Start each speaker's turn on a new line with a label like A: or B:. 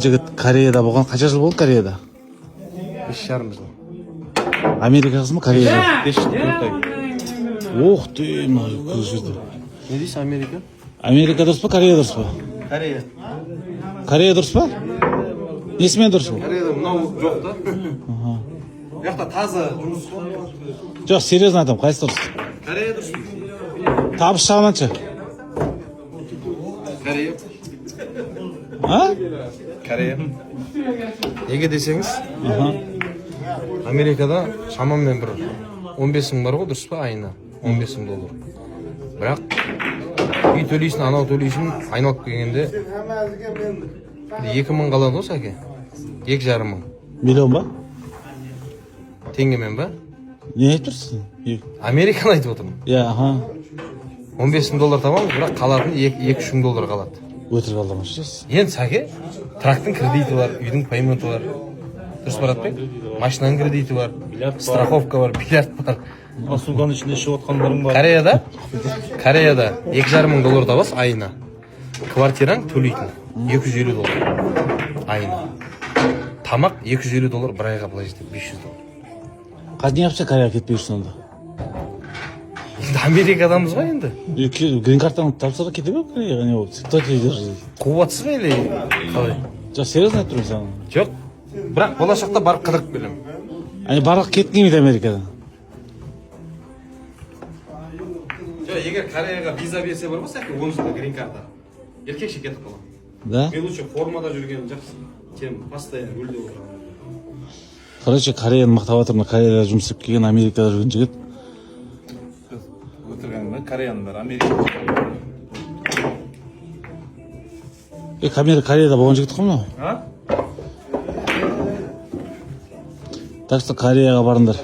A: Жігіт Кореяда болған. Қанша жыл болды Кореяда?
B: 5,5 жыл.
A: Америкасыз ма, Кореяда?
B: 5 жыл 4 ай.
A: Ох ты, мынау көз жерде.
B: Не дейсіз Америка?
A: Америка дұрыс па, Корея дұрыс па?
B: Корея.
A: Корея дұрыс па? Несімен дұрыс бұл?
B: Кореяда мынау жоқ та. Bu yoqda таза жұмыс қой.
A: Жоқ, серьезно айтамын, қайсы дұрыс?
B: Корея дұрыс.
A: Табыс жағынан ше?
B: Корея.
A: А?
B: Корея. Неге десеңіз, Америкада шамамен бір 15 мың бар ғой, дұрыс па, айына? 15 мың доллар. Бірақ үй төлейсің, анау төлейсің, айналып келгенде 2 мың қалады ғой сәке. 2,5 мың.
A: Миллион ба?
B: Теңгемен ба?
A: Не айтып тұрсың?
B: Американы айтып отырмын.
A: Иә,
B: 15 мың доллар табамыз, бірақ қалатын 2-3 мың доллар қалады.
A: өтірік алдамашы.
B: Енді сәке, трактың кредиті бар, үйдің пейменті бар. Дұрыс баратпек? Машинаның кредиті бар, страховка бар, бильярд бар.
C: Асуған ішінде шығып отқандарың бар.
B: Кореяда 2,5 мың доллар табасыз айына. Квартираң төлейтін 250 доллар айына. Тамақ 250 доллар бір айға былай жетеді 500 доллар.
A: Қазір не yapsa Кореяға кетпей жүрсің онда?
B: Енді Америкадамыз ғой енді.
A: Грин картаны тапса да кете ме Кореяға? Не болды? Кто тебе держит?
B: Қуатсыз ба или қалай?
A: Жоқ, серьезно айтып тұрмын саған.
B: Жоқ. Бірақ болашақта барып қыдырып келемін.
A: Ани барлық кеткің келмейді Америкадан.
B: Жоқ, егер Кореяға виза берсе бар ма сәке 10 жылда грин карта. Еркекше кетіп қаламын.
A: Да?
B: Мен лучше формада жүрген жақсы. Чем постоянно рөлде отырамын.
A: Короче, Кореяны мақтап жатырмын. Кореяда жұмыс істеп келген, Америкада жүрген жігіт.
C: Өтірген бе? Кореяның бәрі Америка.
A: Кореяда болған жігіт қой мынау.
C: А?
A: Так что Кореяға барыңдар.